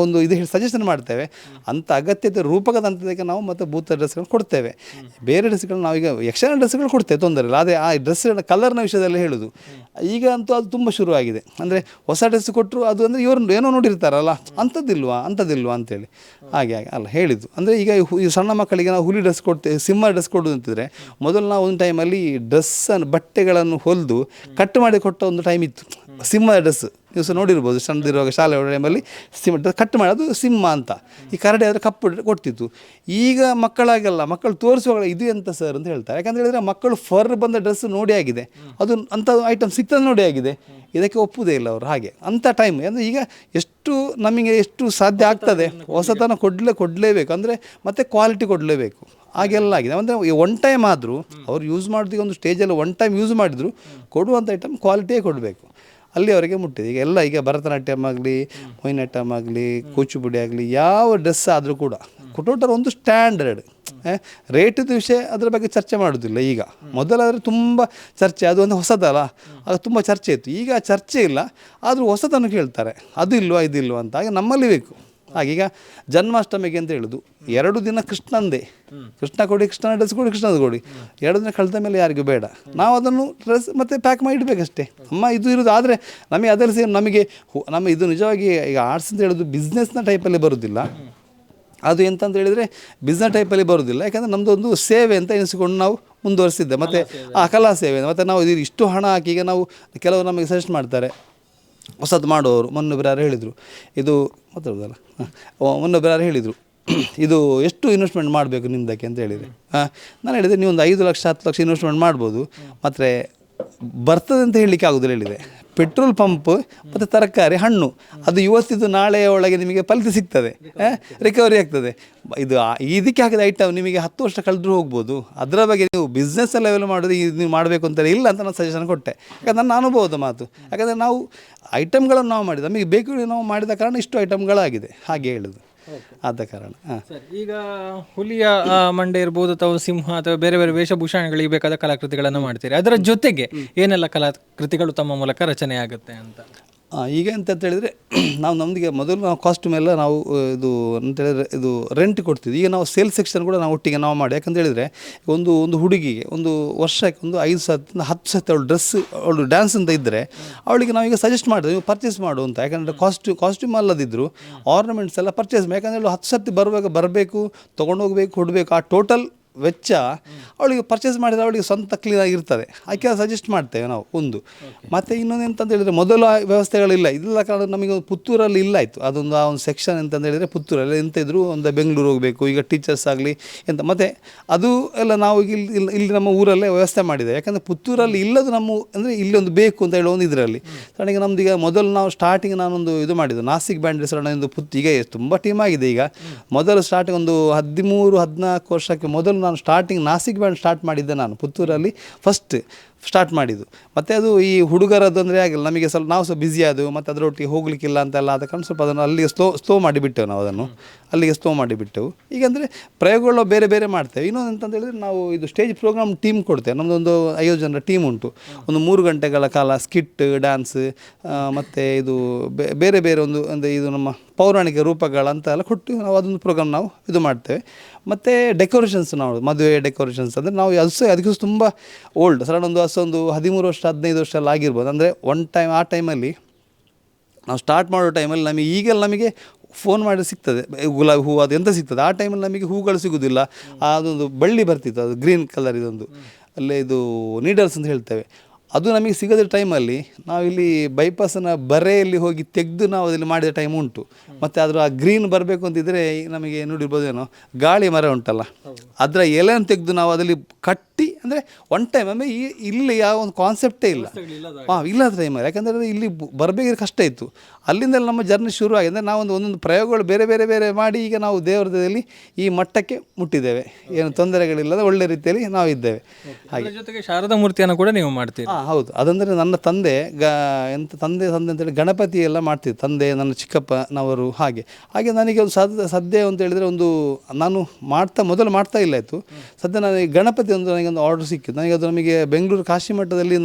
ಒಂದು ಇದು ಸಜೆಷನ್ ಮಾಡ್ತೇವೆ. ಅಂಥ ಅಗತ್ಯತೆ ರೂಪಕದ ಹಂತದಕ್ಕೆ ನಾವು ಮತ್ತು ಭೂತ ಡ್ರೆಸ್ಗಳನ್ನು ಕೊಡ್ತೇವೆ. ಬೇರೆ ಡ್ರೆಸ್ಗಳು ನಾವೀಗ ಯಕ್ಷಗಾನ ಡ್ರೆಸ್ಗಳು ಕೊಡ್ತೇವೆ, ತೊಂದರೆ ಇಲ್ಲ. ಅದೇ ಆ ಡ್ರೆಸ್ಗಳ ಕಲರ್ನ ವಿಷಯದಲ್ಲಿ ಹೇಳೋದು ಈಗ ಅಂತೂ ಅದು ತುಂಬ ಶುರುವಾಗಿದೆ. ಅಂದರೆ ಹೊಸ ಡ್ರೆಸ್ ಕೊಟ್ಟರು ಅದು ಅಂದರೆ ಇವರು ಏನೋ ನೋಡಿರ್ತಾರಲ್ಲ, ಅಂಥದ್ದಿಲ್ವಾ ಅಂತೇಳಿ ಹಾಗೆ ಅಲ್ಲ ಹೇಳಿದ್ದು. ಅಂದರೆ ಈಗ ಈ ಸಣ್ಣ ಮಕ್ಕಳಿಗೆ ನಾವು ಹುಲಿ ಡ್ರೆಸ್ ಕೊಡ್ತೇವೆ, ಸಿಂಹ ಡ್ರೆಸ್ ಕೊಡೋದು ಅಂತಿದ್ರೆ, ಮೊದಲು ನಾವು ಒಂದು ಟೈಮಲ್ಲಿ ಡ್ರೆಸ್ಸನ್ನು ಬಟ್ಟೆಗಳನ್ನು ಹೊಲಿದು ಕಟ್ ಮಾಡಿ ಕೊಟ್ಟ ಒಂದು ಟೈಮ್ ಇತ್ತು. ಸಿಂಹ ಡ್ರೆಸ್ ನೀವು ಸಹ ನೋಡಿರ್ಬೋದು, ಸಣ್ಣದಿರುವಾಗ ಶಾಲೆ ಟೈಮಲ್ಲಿ ಸಿಂಹ ಡ್ರೆಸ್ ಕಟ್ ಮಾಡಿ ಅದು ಸಿಂಹ ಅಂತ, ಈ ಕರಡಿ ಆದರೆ ಕಪ್ಪು ಕೊಡ್ತಿತ್ತು. ಈಗ ಮಕ್ಕಳಾಗಲ್ಲ, ಮಕ್ಕಳು ತೋರಿಸುವಾಗ ಇದು ಎಂತ ಸರ್ ಅಂತ ಹೇಳ್ತಾರೆ. ಯಾಕಂತ ಹೇಳಿದರೆ ಮಕ್ಕಳು ಫರ್ ಬಂದ ಡ್ರೆಸ್ ನೋಡಿ ಆಗಿದೆ, ಅದು ಅಂಥ ಐಟಮ್ ಸಿಗ್ತದೆ ನೋಡಿ ಆಗಿದೆ, ಇದಕ್ಕೆ ಒಪ್ಪುವುದೇ ಇಲ್ಲ ಅವರು. ಹಾಗೆ ಅಂಥ ಟೈಮ್ ಅಂದರೆ ಈಗ ನಮಗೆ ಎಷ್ಟು ಸಾಧ್ಯ ಆಗ್ತದೆ ಹೊಸತನ ಕೊಡಲೇಬೇಕು. ಅಂದರೆ ಮತ್ತು ಕ್ವಾಲಿಟಿ ಕೊಡಲೇಬೇಕು. ಹಾಗೆಲ್ಲ ಆಗಿದೆ. ಅಂದರೆ ಒನ್ ಟೈಮ್ ಆದರೂ ಅವ್ರು ಯೂಸ್ ಮಾಡೋದಕ್ಕೆ ಒಂದು ಸ್ಟೇಜಲ್ಲಿ ಒನ್ ಟೈಮ್ ಯೂಸ್ ಮಾಡಿದ್ರು ಕೊಡುವಂಥ ಐಟಮ್ ಕ್ವಾಲಿಟಿಯೇ ಕೊಡಬೇಕು. ಅಲ್ಲಿವರೆಗೆ ಮುಟ್ಟಿದೆ. ಈಗ ಭರತನಾಟ್ಯಮ್ ಆಗಲಿ, ಮೊಹಿನಿಯಾಟ್ಟಮ್ ಆಗಲಿ, ಕೂಚುಪುಡಿ ಆಗಲಿ, ಯಾವ ಡ್ರೆಸ್ ಆದರೂ ಕೂಡ ಟೋಟಲ್ ಒಂದು ಸ್ಟ್ಯಾಂಡರ್ಡ್. ರೇಟಿದ್ದು ವಿಷಯ ಅದರ ಬಗ್ಗೆ ಚರ್ಚೆ ಮಾಡೋದಿಲ್ಲ ಈಗ. ಮೊದಲಾದರೆ ತುಂಬ ಚರ್ಚೆ, ಅದು ಒಂದು ಹೊಸದಲ್ಲ, ಅದು ತುಂಬ ಚರ್ಚೆ ಇತ್ತು. ಈಗ ಚರ್ಚೆ ಇಲ್ಲ, ಆದರೂ ಹೊಸದನ್ನು ಕೇಳ್ತಾರೆ, ಅದು ಇಲ್ವಾ ಇದಿಲ್ವಾ ಅಂತ. ಹಾಗೆ ನಮ್ಮಲ್ಲಿ ಬೇಕು. ಹಾಗೀಗ ಜನ್ಮಾಷ್ಟಮಿಗೆ ಅಂತ ಹೇಳೋದು 2 ದಿನ ಕೃಷ್ಣಂದೇ, ಕೃಷ್ಣ ಕೊಡಿ, ಕೃಷ್ಣನ ಡ್ರೆಸ್ ಕೊಡಿ, ಕೃಷ್ಣದ ಕೊಡಿ. 2 ದಿನ ಕಳೆದ ಮೇಲೆ ಯಾರಿಗೂ ಬೇಡ, ನಾವು ಅದನ್ನು ಡ್ರೆಸ್ ಮತ್ತು ಪ್ಯಾಕ್ ಮಾಡಿ ಇಡಬೇಕಷ್ಟೇ. ಇದು ಇರೋದು. ಆದರೆ ನಮಗೆ ಅದರಲ್ಲಿ ಸೇಮ್ ನಮ್ಮ ಇದು ನಿಜವಾಗಿ ಈಗ ಆರ್ಟ್ಸ್ ಅಂತ ಹೇಳೋದು ಬಿಸ್ನೆಸ್ನ ಟೈಪಲ್ಲಿ ಬರೋದಿಲ್ಲ. ಅದು ಎಂತಂತ ಹೇಳಿದರೆ ಬಿಸ್ನೆಸ್ ಟೈಪಲ್ಲಿ ಬರೋದಿಲ್ಲ. ಯಾಕಂದರೆ ನಮ್ಮದೊಂದು ಸೇವೆ ಅಂತ ಎನಿಸಿಕೊಂಡು ನಾವು ಮುಂದುವರಿಸಿದ್ದೆ. ಮತ್ತು ಆ ಕಲಾ ಸೇವೆ. ಮತ್ತು ನಾವು ಇದು ಇಷ್ಟು ಹಣ ಹಾಕಿ, ಈಗ ನಾವು ಕೆಲವರು ನಮಗೆ ಸಜೆಸ್ಟ್ ಮಾಡ್ತಾರೆ ಹೊಸದು ಮಾಡುವವರು. ಮೊನ್ನೊಬ್ಬರು ಯಾರು ಹೇಳಿದರು, ಇದು ಮಾತಾಡೋದಲ್ಲ, ಮೊನ್ನೊಬ್ಬರು ಯಾರು ಹೇಳಿದರು, ಇದು ಎಷ್ಟು ಇನ್ವೆಸ್ಟ್ಮೆಂಟ್ ಮಾಡಬೇಕು ನಿಮ್ಮದಕ್ಕೆ ಅಂತ ಹೇಳಿದರೆ, ನಾನು ಹೇಳಿದೆ ನೀವೊಂದು 5 ಲಕ್ಷ 10 ಲಕ್ಷ ಇನ್ವೆಸ್ಟ್ಮೆಂಟ್ ಮಾಡ್ಬೋದು, ಮತ್ತು ಬರ್ತದೆ ಅಂತ ಹೇಳಲಿಕ್ಕೆ ಆಗೋದಿಲ್ಲ ಹೇಳಿದೆ. ಪೆಟ್ರೋಲ್ ಪಂಪ್ ಮತ್ತು ತರಕಾರಿ, ಹಣ್ಣು, ಅದು ಇವತ್ತಿದ್ದು ನಾಳೆಯ ಒಳಗೆ ನಿಮಗೆ ಫಲಿತ ಸಿಗ್ತದೆ, ರಿಕವರಿ ಆಗ್ತದೆ. ಇದು ಇದಕ್ಕೆ ಹಾಕಿದ ಐಟಮ್ ನಿಮಗೆ 10 ವರ್ಷ ಕಳೆದ್ರೂ ಹೋಗ್ಬೋದು. ಅದರ ಬಗ್ಗೆ ನೀವು ಬಿಸ್ನೆಸ್ ಲೆವೆಲ್ ಮಾಡೋದು ನೀವು ಮಾಡಬೇಕು ಅಂತೇಳಿ ಇಲ್ಲ ಅಂತ ನಾನು ಸಜೆಷನ್ ಕೊಟ್ಟೆ. ಯಾಕಂದ್ರೆ ನನ್ನ ಅನುಭವದ ಮಾತು. ಯಾಕಂದರೆ ನಾವು ಐಟಮ್ಗಳನ್ನು ನಾವು ಮಾಡಿದ, ನಮಗೆ ಬೇಕು ನಾವು ಮಾಡಿದ ಕಾರಣ ಇಷ್ಟು ಐಟಮ್ಗಳಾಗಿದೆ, ಹಾಗೆ ಹೇಳೋದು. ಆದ ಕಾರಣ ಈಗ ಹುಲಿಯ ಮಂಡೆ ಇರ್ಬೋದು ಅಥವಾ ಸಿಂಹ ಅಥವಾ ಬೇರೆ ಬೇರೆ ವೇಷಭೂಷಣಗಳಿಗೆ ಬೇಕಾದ ಕಲಾಕೃತಿಗಳನ್ನು ಮಾಡ್ತೀರಿ. ಅದರ ಜೊತೆಗೆ ಏನೆಲ್ಲ ಕಲಾಕೃತಿಗಳು ತಮ್ಮ ಮೂಲಕ ರಚನೆ ಆಗುತ್ತೆ ಅಂತ? ಈಗ ಎಂತ ಹೇಳಿದರೆ ನಮ್ಮದಿಗೆ ಮೊದಲು ನಾವು ಕಾಸ್ಟ್ಯೂಮ್ ಎಲ್ಲ ನಾವು ಇದು ಅಂತ ಹೇಳಿದರೆ ಇದು ರೆಂಟ್ ಕೊಡ್ತಿದ್ವಿ. ಈಗ ನಾವು ಸೇಲ್ ಸೆಕ್ಷನ್ ಕೂಡ ನಾವು ಒಟ್ಟಿಗೆ ನಾವು ಮಾಡಿ. ಯಾಕಂತ ಹೇಳಿದರೆ ಒಂದು ಹುಡುಗಿಗೆ ಒಂದು ವರ್ಷಕ್ಕೆ ಒಂದು 5 ಸತಿ 10 ಸತಿ ಅವಳು ಡ್ಯಾನ್ಸ್ ಅಂತ ಇದ್ದರೆ ಅವಳಿಗೆ ನಾವೀಗ ಸಜೆಸ್ಟ್ ಮಾಡಿದ್ವಿ ನೀವು ಪರ್ಚೇಸ್ ಮಾಡು ಅಂತ. ಯಾಕಂದರೆ ಕಾಸ್ಟ್ಯೂಮ್ ಅಲ್ಲದಿದ್ದರು ಆರ್ನಮೆಂಟ್ಸ್ ಎಲ್ಲ ಪರ್ಚೇಸ್. ಯಾಕಂದರೆ ಅವಳು 10 ಸತಿ ಬರಬೇಕು, ತೊಗೊಂಡೋಗ್ಬೇಕು, ಕೊಡಬೇಕು. ಆ ಟೋಟಲ್ ವೆಚ್ಚ ಅವಳಿಗೆ ಪರ್ಚೇಸ್ ಮಾಡಿದರೆ ಅವಳಿಗೆ ಸ್ವಂತ ಕ್ಲೀನಾಗಿರ್ತದೆ. ಆಕೆ ಸಜೆಸ್ಟ್ ಮಾಡ್ತೇವೆ ನಾವು ಒಂದು. ಮತ್ತು ಇನ್ನೊಂದು ಎಂತಂತ ಹೇಳಿದರೆ ಮೊದಲು ಆ ವ್ಯವಸ್ಥೆಗಳಿಲ್ಲ, ಇಲ್ಲ ಕಾರಣ ನಮಗೆ ಪುತ್ತೂರಲ್ಲಿ ಇಲ್ಲ ಆಯಿತು ಅದೊಂದು ಆ ಒಂದು ಸೆಕ್ಷನ್ ಎಂತಂತ ಹೇಳಿದರೆ ಪುತ್ತೂರಲ್ಲಿ ಎಂತ ಇದ್ದರೂ ಒಂದು ಬೆಂಗಳೂರು ಹೋಗಬೇಕು. ಈಗ ಟೀಚರ್ಸ್ ಆಗಲಿ ಎಂತ, ಮತ್ತು ಅದು ಎಲ್ಲ ನಾವು ಇಲ್ಲಿ ನಮ್ಮ ಊರಲ್ಲೇ ವ್ಯವಸ್ಥೆ ಮಾಡಿದೆ. ಯಾಕಂದರೆ ಪುತ್ತೂರಲ್ಲಿ ಇಲ್ಲದು ನಮ್ಮ ಅಂದರೆ ಇಲ್ಲಿ ಒಂದು ಬೇಕು ಅಂತ ಹೇಳೋ ಒಂದು ಇದರಲ್ಲಿ ನನಗೆ ನಮ್ದು. ಈಗ ಮೊದಲು ನಾವು ಸ್ಟಾರ್ಟಿಂಗ್ ನಾನೊಂದು ಇದು ಮಾಡಿದ್ದು ನಾಸಿಕ್ ಬ್ಯಾಂಡ್ ಹೆಸರನ್ನ ಒಂದು ಈಗ ತುಂಬ ಟೀಮ್ ಆಗಿದೆ. ಈಗ ಮೊದಲು ಸ್ಟಾರ್ಟಿಂಗ್ ಒಂದು 13-14 ವರ್ಷಕ್ಕೆ ಮೊದಲು ನಾನು ಸ್ಟಾರ್ಟಿಂಗ್ ನಾಸಿಕ್ ಬ್ಯಾಂಡ್ ಸ್ಟಾರ್ಟ್ ಮಾಡಿದ್ದೆ. ನಾನು ಪುತ್ತೂರಲ್ಲಿ ಫಸ್ಟ್ ಸ್ಟಾರ್ಟ್ ಮಾಡಿದ್ದು. ಮತ್ತು ಅದು ಈ ಹುಡುಗರದ್ದು ಅಂದರೆ ಆಗಿಲ್ಲ ನಮಗೆ, ಸ್ವಲ್ಪ ನಾವು ಸ್ವಲ್ಪ ಬ್ಯುಸಿ ಆದವು, ಮತ್ತು ಅದರೊಟ್ಟಿಗೆ ಹೋಗಲಿಕ್ಕಿಲ್ಲ ಅಂತೆಲ್ಲ ಆದ ಕಾರಣ ಸ್ವಲ್ಪ ಅದನ್ನು ಅಲ್ಲಿಗೆ ಸ್ಲೋ ಮಾಡಿಬಿಟ್ಟೆವು. ನಾವು ಅದನ್ನು ಅಲ್ಲಿಗೆ ಸ್ಲೋ ಮಾಡಿಬಿಟ್ಟೆವು. ಈಗ ಅಂದರೆ ಪ್ರಯೋಗಗಳು ಬೇರೆ ಬೇರೆ ಮಾಡ್ತೇವೆ. ಇನ್ನೊಂದು ಅಂತಂತ ಹೇಳಿದರೆ ನಾವು ಇದು ಸ್ಟೇಜ್ ಪ್ರೋಗ್ರಾಮ್ ಟೀಮ್ ಕೊಡ್ತೇವೆ. ನಮ್ಮದೊಂದು 5 ಜನರ ಟೀಮ್ ಉಂಟು. ಒಂದು 3 ಗಂಟೆಗಳ ಕಾಲ ಸ್ಕಿಟ್, ಡ್ಯಾನ್ಸ್, ಮತ್ತು ಇದು ಬೇರೆ ಬೇರೆ ಒಂದು ಇದು ನಮ್ಮ ಪೌರಾಣಿಕ ರೂಪಗಳಂತ ಎಲ್ಲ ಕೊಟ್ಟು ನಾವು ಅದೊಂದು ಪ್ರೋಗ್ರಾಮ್ ನಾವು ಇದು ಮಾಡ್ತೇವೆ. ಮತ್ತು ಡೆಕೋರೇಷನ್ಸ್ ನಾವು ಮದುವೆ ಡೆಕೋರೇಷನ್ಸ್ ಅಂದರೆ ನಾವು ಅದಕ್ಕೆ ತುಂಬ ಓಲ್ಡ್ ಸಡನ್ ಒಂದು 13 ವರ್ಷ 15 ವರ್ಷ ಎಲ್ಲ ಆಗಿರ್ಬೋದು. ಅಂದರೆ ಆ ಟೈಮಲ್ಲಿ ನಾವು ಸ್ಟಾರ್ಟ್ ಮಾಡೋ ಟೈಮಲ್ಲಿ ನಮಗೆ ಫೋನ್ ಮಾಡಿ ಸಿಗ್ತದೆ ಗುಲಾಬಿ ಹೂವು ಅದು ಎಂತ ಸಿಗ್ತದೆ. ಆ ಟೈಮಲ್ಲಿ ನಮಗೆ ಹೂಗಳು ಸಿಗೋದಿಲ್ಲ. ಅದೊಂದು ಬಳ್ಳಿ ಬರ್ತಿತ್ತು, ಅದು ಗ್ರೀನ್ ಕಲರ್ ಇದೊಂದು ಅಲ್ಲೇ ಇದು ನೀಡಲ್ಸ್ ಅಂತ ಹೇಳ್ತೇವೆ. ಅದು ನಮಗೆ ಸಿಗದ ಟೈಮಲ್ಲಿ ನಾವಿಲ್ಲಿ ಬೈಪಾಸನ ಬರೆಯಲ್ಲಿ ಹೋಗಿ ತೆಗೆದು ನಾವು ಅದರಲ್ಲಿ ಮಾಡಿದ ಟೈಮ್ ಉಂಟು. ಮತ್ತು ಅದರ ಆ ಗ್ರೀನ್ ಬರಬೇಕು ಅಂತಿದ್ದರೆ ನಮಗೆ ನೋಡಿರ್ಬೋದೇನೋ ಗಾಳಿ ಮರ ಉಂಟಲ್ಲ, ಅದರ ಎಲೆಯನ್ನು ತೆಗೆದು ನಾವು ಅದರಲ್ಲಿ ಕಟ್ಟಿ ಅಂದರೆ ಒನ್ ಟೈಮ್ ಅಂದರೆ ಇಲ್ಲಿ ಯಾವ ಒಂದು ಕಾನ್ಸೆಪ್ಟೇ ಇಲ್ಲ ಇಲ್ಲದ ಟೈಮಲ್ಲಿ, ಯಾಕಂದರೆ ಇಲ್ಲಿ ಬರಬೇಕಾದ್ರೆ ಕಷ್ಟ ಇತ್ತು. ಅಲ್ಲಿಂದಲೇ ನಮ್ಮ ಜರ್ನಿ ಶುರು ಆಗಿದೆ. ಅಂದರೆ ನಾವು ಒಂದೊಂದು ಪ್ರಯೋಗಗಳು ಬೇರೆ ಬೇರೆ ಬೇರೆ ಮಾಡಿ ಈಗ ನಾವು ದೇವರದಲ್ಲಿ ಈ ಮಟ್ಟಕ್ಕೆ ಮುಟ್ಟಿದ್ದೇವೆ. ಏನು ತೊಂದರೆಗಳಿಲ್ಲದ ಒಳ್ಳೆ ರೀತಿಯಲ್ಲಿ ನಾವು ಇದ್ದೇವೆ. ಹಾಗೆ ಜೊತೆಗೆ ಶಾರದಾ ಮೂರ್ತಿಯನ್ನು ಕೂಡ ನೀವು ಮಾಡ್ತೀರಿ. ಹೌದು, ಅದಂದರೆ ನನ್ನ ತಂದೆ ತಂದೆ ಅಂತೇಳಿ ಗಣಪತಿ ಎಲ್ಲ ಮಾಡ್ತಿದ್ದೆ. ತಂದೆ, ನನ್ನ ಚಿಕ್ಕಪ್ಪನವರು, ಹಾಗೆ ನನಗೆ ಒಂದು ಸದ್ಯ ಅಂತ ಹೇಳಿದರೆ ಒಂದು ನಾನು ಮೊದಲು ಮಾಡ್ತಾ ಇಲ್ಲ ಇತ್ತು. ಸದ್ಯ ನನಗೆ ಗಣಪತಿ ನನಗೊಂದು ಆರ್ಡರ್ ಸಿಕ್ಕಿತ್ತು. ನನಗೆ ಅದು ನಮಗೆ ಬೆಂಗಳೂರು ಕಾಶಿ ಮಠದಲ್ಲಿ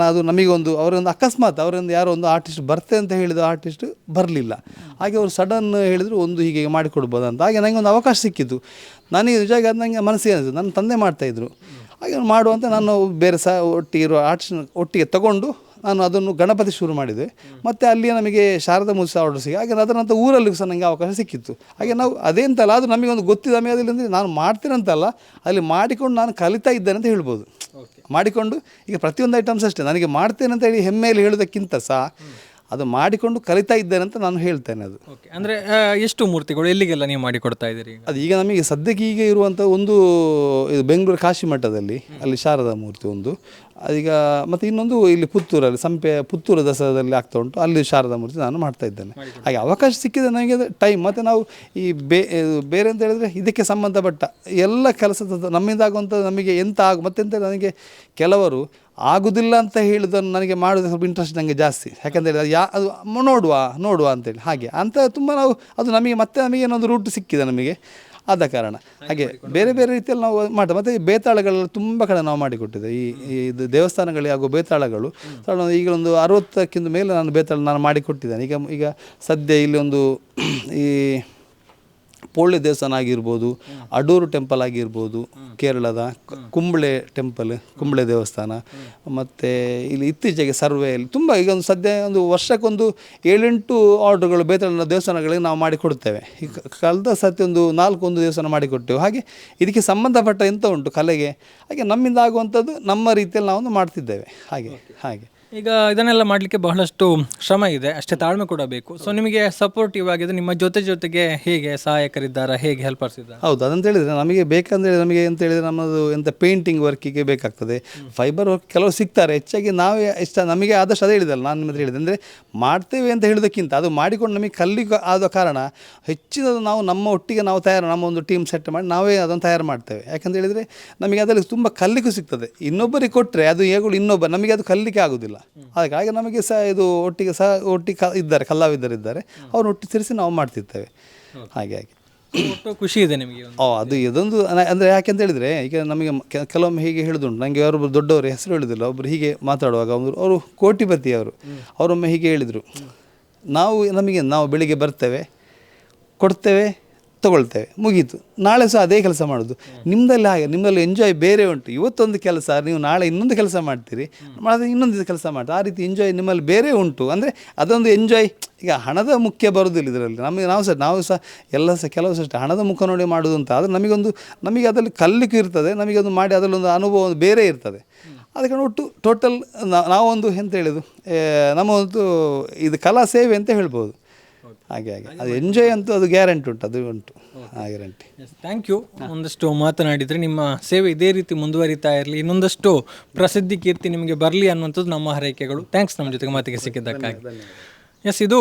ಅದು ನಮಗೊಂದು ಅವರೊಂದು ಅಕಸ್ಮಾತ್ ಅವರೊಂದು ಯಾರೋ ಒಂದು ಆರ್ಟಿಸ್ಟ್ ಬರ್ತೆ ಅಂತ ಹೇಳಿದ ಆರ್ಟಿಸ್ಟ್ ಬರಲಿಲ್ಲ. ಹಾಗೆ ಅವರು ಸಡನ್ ಹೇಳಿದರು ಒಂದು ಹೀಗೆ ಮಾಡಿಕೊಡ್ಬೋದು ಅಂತ. ಹಾಗೆ ನನಗೆ ಒಂದು ಅವಕಾಶ ಸಿಕ್ಕಿತ್ತು. ನನಗೆ ನಿಜವಾಗಿ ಅದು ನನಗೆ ಮನಸ್ಸಿಗೆ ಅನಿಸಿತು. ನನ್ನ ತಂದೆ ಮಾಡ್ತಾಯಿದ್ರು, ಹಾಗೆ ಮಾಡುವಂತ ನಾನು ಬೇರೆ ಒಟ್ಟಿಗೆ ಇರುವ ಆರ್ಟಿಸ್ಟ್ ಒಟ್ಟಿಗೆ ತಗೊಂಡು ನಾನು ಅದನ್ನು ಗಣಪತಿ ಶುರು ಮಾಡಿದೆ. ಮತ್ತು ಅಲ್ಲಿ ನಮಗೆ ಶಾರದಾ ಮೂರ್ತಿ ಆರ್ಡರ್ ಸಿಗಿ. ಹಾಗೆ ಅದರ ನಂತರ ಊರಲ್ಲಿ ಸಹ ನನಗೆ ಅವಕಾಶ ಸಿಕ್ಕಿತ್ತು. ಹಾಗೆ ನಾವು ಅದೇಂತಲ್ಲ, ಅದು ನಮಗೊಂದು ಗೊತ್ತಿದ್ದ ಮೇಲೆ ಅಂದರೆ ನಾನು ಮಾಡ್ತೀನಂತಲ್ಲ, ಅಲ್ಲಿ ಮಾಡಿಕೊಂಡು ನಾನು ಕಲಿತಾ ಇದ್ದೇನೆ ಅಂತ ಹೇಳ್ಬೋದು. ಮಾಡಿಕೊಂಡು ಈಗ ಪ್ರತಿಯೊಂದು ಐಟಮ್ಸ್ ಅಷ್ಟೇ ನನಗೆ ಮಾಡ್ತೇನೆ ಅಂತ ಹೇಳಿ ಹೆಮ್ಮೆಯಲ್ಲಿ ಹೇಳೋದಕ್ಕಿಂತ ಸಹ ಅದು ಮಾಡಿಕೊಂಡು ಕಲಿತಾ ಇದ್ದೇನೆ ಅಂತ ನಾನು ಹೇಳ್ತೇನೆ. ಅದು ಅಂದರೆ ಎಷ್ಟು ಮೂರ್ತಿಗಳು ಎಲ್ಲಿಗೆಲ್ಲ ನೀವು ಮಾಡಿಕೊಡ್ತಾ ಇದ್ದೀರಿ? ಅದು ಈಗ ನಮಗೆ ಸದ್ಯಕ್ಕೆ ಈಗ ಇರುವಂಥ ಒಂದು ಇದು ಬೆಂಗಳೂರು ಕಾಶಿ ಮಠದಲ್ಲಿ ಅಲ್ಲಿ ಶಾರದಾ ಮೂರ್ತಿ ಒಂದು, ಅದೀಗ ಮತ್ತು ಇನ್ನೊಂದು ಇಲ್ಲಿ ಪುತ್ತೂರಲ್ಲಿ ಪುತ್ತೂರು ದಸರಾದಲ್ಲಿ ಆಗ್ತಾ ಉಂಟು, ಅಲ್ಲಿ ಶಾರದಾ ಮೂರ್ತಿ ನಾನು ಮಾಡ್ತಾ ಇದ್ದೇನೆ. ಹಾಗೆ ಅವಕಾಶ ಸಿಕ್ಕಿದೆ ನನಗೆ ಟೈಮ್. ಮತ್ತು ನಾವು ಈ ಬೇರೆ ಅಂತ ಹೇಳಿದರೆ ಇದಕ್ಕೆ ಸಂಬಂಧಪಟ್ಟ ಎಲ್ಲ ಕೆಲಸದ ನಮ್ಮಿಂದ ಆಗುವಂಥದ್ದು ನಮಗೆ ಮತ್ತೆಂತ ನನಗೆ ಕೆಲವರು ಆಗುವುದಿಲ್ಲ ಅಂತ ಹೇಳಿದನ್ನು ನನಗೆ ಮಾಡೋದು ಸ್ವಲ್ಪ ಇಂಟ್ರೆಸ್ಟ್ ನನಗೆ ಜಾಸ್ತಿ. ಯಾಕಂತೇಳಿ ಅದು ನೋಡುವ ಅಂತೇಳಿ ಹಾಗೆ ಅಂತ ತುಂಬ ಅದು ನಮಗೆ ಏನೊಂದು ರೂಟ್ ಸಿಕ್ಕಿದೆ ನಮಗೆ, ಆದ ಕಾರಣ ಹಾಗೆ ಬೇರೆ ಬೇರೆ ರೀತಿಯಲ್ಲಿ ನಾವು ಮಾಡ್ತೇವೆ. ಮತ್ತು ಬೇತಾಳಗಳೆಲ್ಲ ತುಂಬ ಕಡೆ ನಾವು ಮಾಡಿಕೊಟ್ಟಿದ್ದೆ. ಇದು ದೇವಸ್ಥಾನಗಳಿಗೆ ಆಗುವ ಬೇತಾಳಗಳು ಈಗ ಒಂದು 60ಕ್ಕಿಂತ ಮೇಲೆ ನಾನು ಮಾಡಿಕೊಟ್ಟಿದ್ದೇನೆ. ಈಗ ಸದ್ಯ ಇಲ್ಲಿ ಒಂದು ಈ ಪೋಳ್ಳೆ ದೇವಸ್ಥಾನ ಆಗಿರ್ಬೋದು, ಅಡೂರು ಟೆಂಪಲ್ ಆಗಿರ್ಬೋದು, ಕೇರಳದ ಕುಂಬಳೆ ದೇವಸ್ಥಾನ, ಮತ್ತು ಇಲ್ಲಿ ಇತ್ತೀಚೆಗೆ ಸರ್ವೆಯಲ್ಲಿ ತುಂಬ ಈಗ ಒಂದು ಸದ್ಯ ಒಂದು ವರ್ಷಕ್ಕೊಂದು 7-8 ಆರ್ಡ್ರುಗಳು ಬೇತಾಳ ದೇವಸ್ಥಾನಗಳಿಗೆ ನಾವು ಮಾಡಿಕೊಡ್ತೇವೆ. ಈಗ ಕಳೆದ ಸತಿ ಒಂದು 4 ದೇವಸ್ಥಾನ ಮಾಡಿಕೊಟ್ಟೆವು. ಹಾಗೆ ಇದಕ್ಕೆ ಸಂಬಂಧಪಟ್ಟ ಎಂತ ಉಂಟು ಕಲೆಗೆ, ಹಾಗೆ ನಮ್ಮಿಂದ ಆಗುವಂಥದ್ದು ನಮ್ಮ ರೀತಿಯಲ್ಲಿ ನಾವು ಮಾಡ್ತಿದ್ದೇವೆ. ಹಾಗೆ ಈಗ ಇದನ್ನೆಲ್ಲ ಮಾಡಲಿಕ್ಕೆ ಬಹಳಷ್ಟು ಶ್ರಮ ಇದೆ, ಅಷ್ಟೇ ತಾಳ್ಮೆ ಕೂಡ ಬೇಕು. ಸೊ ನಿಮಗೆ ಸಪೋರ್ಟಿವ್ ಆಗಿದೆ ನಿಮ್ಮ ಜೊತೆಗೆ ಹೇಗೆ ಸಹಾಯಕರಿದ್ದಾರೆ, ಹೇಗೆ ಹೆಲ್ಪರ್ಸ್ ಇದ್ದಾರೆ? ಹೌದು, ಅದಂತ ಹೇಳಿದರೆ ನಮಗೆ ಬೇಕಂದರೆ ನಮಗೆ ಅಂತ ಹೇಳಿದರೆ ನಮ್ಮದು ಪೇಂಟಿಂಗ್ ವರ್ಕಿಗೆ ಬೇಕಾಗ್ತದೆ, ಫೈಬರ್ ವರ್ಕ್ ಕೆಲವು ಸಿಗ್ತಾರೆ. ಹೆಚ್ಚಾಗಿ ನಾವೇ ನಮಗೆ ಆದಷ್ಟು ಅದೇ ಹೇಳಿದಲ್ಲ, ನಾನು ನಿಮ್ಮದು ಹೇಳಿದೆ ಅಂದರೆ ಮಾಡ್ತೇವೆ ಅಂತ ಹೇಳೋದಕ್ಕಿಂತ ಅದು ಮಾಡಿಕೊಂಡು ನಮಗೆ ಕಲಿಗೆ ಆದ ಕಾರಣ ಹೆಚ್ಚಿನದು ನಾವು ನಮ್ಮ ಒಟ್ಟಿಗೆ ನಾವು ನಮ್ಮ ಒಂದು ಟೀಮ್ ಸೆಟ್ ಮಾಡಿ ನಾವೇ ಅದನ್ನು ತಯಾರು ಮಾಡ್ತೇವೆ. ಯಾಕಂತ ಹೇಳಿದರೆ ನಮಗೆ ಅದರಲ್ಲಿ ತುಂಬ ಕಲಿಗೂ ಸಿಗ್ತದೆ. ಇನ್ನೊಬ್ಬರಿಗೆ ಕೊಟ್ಟರೆ ಅದು ನಮಗೆ ಅದು ಕಲಿಲಿಕ್ಕೆ ಆಗೋದಿಲ್ಲ. ಹಾಗೆ ನಮಗೆ ಸಹ ಇದು ಒಟ್ಟಿಗೆ ಇದ್ದಾರೆ ಕಲಾವಿದರಿದ್ದಾರೆ, ಅವ್ರನ್ನ ಒಟ್ಟಿಗೆ ಸೇರಿಸಿ ನಾವು ಮಾಡ್ತಿರ್ತೇವೆ. ಹಾಗೆ ಖುಷಿ ಇದೆ ನಿಮಗೆ? ಅದು ಇದೊಂದು ಅಂದರೆ ಯಾಕೆಂತ ಹೇಳಿದರೆ ಈಗ ನಮಗೆ ಕೆಲವೊಮ್ಮೆ ಹೀಗೆ ಹೇಳೋದುಂಟು. ನನಗೆ ಯಾರೊಬ್ಬರು ದೊಡ್ಡವರು ಹೆಸರು ಹೇಳೋದಿಲ್ಲ, ಒಬ್ಬರು ಹೀಗೆ ಮಾತಾಡುವಾಗ ಅವರು ಕೋಟಿಪತಿ ಅವರೊಮ್ಮೆ ಹೀಗೆ ಹೇಳಿದರು, ನಾವು ಬೆಳಿಗ್ಗೆ ಬರ್ತೇವೆ, ಕೊಡ್ತೇವೆ, ತೊಗೊಳ್ತೇವೆ, ಮುಗೀತು. ನಾಳೆ ಸಹ ಅದೇ ಕೆಲಸ ಮಾಡೋದು. ನಿಮ್ಮಲ್ಲಿ ಎಂಜಾಯ್ ಬೇರೆ ಉಂಟು. ಇವತ್ತೊಂದು ಕೆಲಸ, ನೀವು ನಾಳೆ ಇನ್ನೊಂದು ಕೆಲಸ ಮಾಡ್ತೀರಿ, ಇನ್ನೊಂದು ಕೆಲಸ ಮಾಡ್ತೀರಿ. ಆ ರೀತಿ ಎಂಜಾಯ್ ನಿಮ್ಮಲ್ಲಿ ಬೇರೆ ಉಂಟು. ಅಂದರೆ ಅದೊಂದು ಎಂಜಾಯ್. ಈಗ ಹಣದ ಮುಖ್ಯ ಬರೋದಿಲ್ಲ ಇದರಲ್ಲಿ. ನಾವು ಸಹ ಕೆಲವು ಸಹ ಹಣದ ಮುಖ ನೋಡಿ ಮಾಡೋದು ಅಂತ ಆದರೆ ನಮಗೆ ಅದರಲ್ಲಿ ಕಲಿಕೆ ಇರ್ತದೆ. ನಮಗೆ ಅದು ಮಾಡಿ ಅದರಲ್ಲೊಂದು ಅನುಭವ ಬೇರೆ ಇರ್ತದೆ. ಅದಕ್ಕೆ ಒಟ್ಟು ಟೋಟಲ್ ನಾವೊಂದು ಎಂತ ಹೇಳೋದು, ನಮ್ಮ ಒಂದು ಇದು ಕಲಾ ಸೇವೆ ಅಂತ ಹೇಳ್ಬೋದು. ಹಾಗೆ ಅದು ಎಂಜಾಯ್ ಅಂತೂ ಅದು ಗ್ಯಾರಂಟಿ ಉಂಟು, ಅದು ಉಂಟು ಗ್ಯಾರಂಟಿ. Thank you. ಒಂದಷ್ಟು ಮಾತನಾಡಿದರೆ ನಿಮ್ಮ ಸೇವೆ ಇದೇ ರೀತಿ ಮುಂದುವರಿತಾ ಇರಲಿ, ಇನ್ನೊಂದಷ್ಟು ಪ್ರಸಿದ್ಧಿ ಕೀರ್ತಿ ನಿಮಗೆ ಬರಲಿ ಅನ್ನುವಂಥದ್ದು ನಮ್ಮ ಹಾರೈಕೆಗಳು. ಥ್ಯಾಂಕ್ಸ್ ನಮ್ಮ ಜೊತೆಗೆ ಮಾತಿಗೆ ಸಿಕ್ಕಿದ್ದಕ್ಕಾಗಿ. ಇದು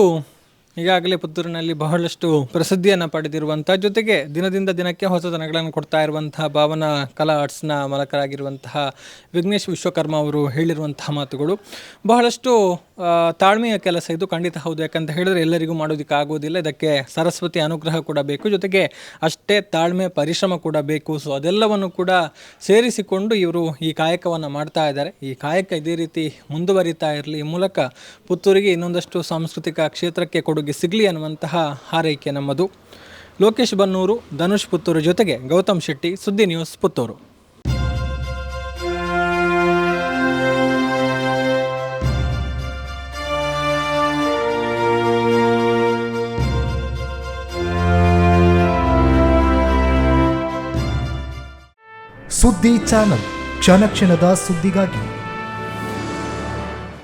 ಈಗಾಗಲೇ ಪುತ್ತೂರಿನಲ್ಲಿ ಬಹಳಷ್ಟು ಪ್ರಸಿದ್ಧಿಯನ್ನು ಪಡೆದಿರುವಂಥ, ಜೊತೆಗೆ ದಿನದಿಂದ ದಿನಕ್ಕೆ ಹೊಸತನಗಳನ್ನು ಕೊಡ್ತಾ ಇರುವಂತಹ ಭಾವನಾ ಕಲಾ ಆರ್ಟ್ಸ್ನ ಮಾಲಕರಾಗಿರುವಂತಹ ವಿಘ್ನೇಶ್ ವಿಶ್ವಕರ್ಮ ಅವರು ಹೇಳಿರುವಂತಹ ಮಾತುಗಳು ಬಹಳಷ್ಟು ತಾಳ್ಮೆಯ ಕೆಲಸ. ಇದು ಖಂಡಿತ ಹೌದು. ಯಾಕಂತ ಹೇಳಿದ್ರೆ ಎಲ್ಲರಿಗೂ ಮಾಡೋದಕ್ಕೆ ಆಗೋದಿಲ್ಲ. ಇದಕ್ಕೆ ಸರಸ್ವತಿ ಅನುಗ್ರಹ ಕೂಡ ಬೇಕು, ಜೊತೆಗೆ ಅಷ್ಟೇ ತಾಳ್ಮೆ ಪರಿಶ್ರಮ ಕೂಡ ಬೇಕು. ಸೊ ಅದೆಲ್ಲವನ್ನು ಕೂಡ ಸೇರಿಸಿಕೊಂಡು ಇವರು ಈ ಕಾಯಕವನ್ನು ಮಾಡ್ತಾ ಇದ್ದಾರೆ. ಈ ಕಾಯಕ ಇದೇ ರೀತಿ ಮುಂದುವರಿತಾ ಇರಲಿ. ಈ ಮೂಲಕ ಪುತ್ತೂರಿಗೆ ಇನ್ನೊಂದಷ್ಟು ಸಾಂಸ್ಕೃತಿಕ ಕ್ಷೇತ್ರಕ್ಕೆ ಕೊಡುಗೆ ಸಿಗಲಿ ಅನ್ನುವಂತಹ ಹಾರೈಕೆ ನಮ್ಮದು. ಲೋಕೇಶ್ ಬನ್ನೂರು, ಧನುಷ್ ಪುತ್ತೂರು ಜೊತೆಗೆ ಗೌತಮ್ ಶೆಟ್ಟಿ, ಸುದ್ದಿ ನ್ಯೂಸ್, ಪುತ್ತೂರು. ಸುದ್ದಿ ಚಾನಲ್, ಕ್ಷಣ ಕ್ಷಣದ ಸುದ್ದಿಗಾಗಿ.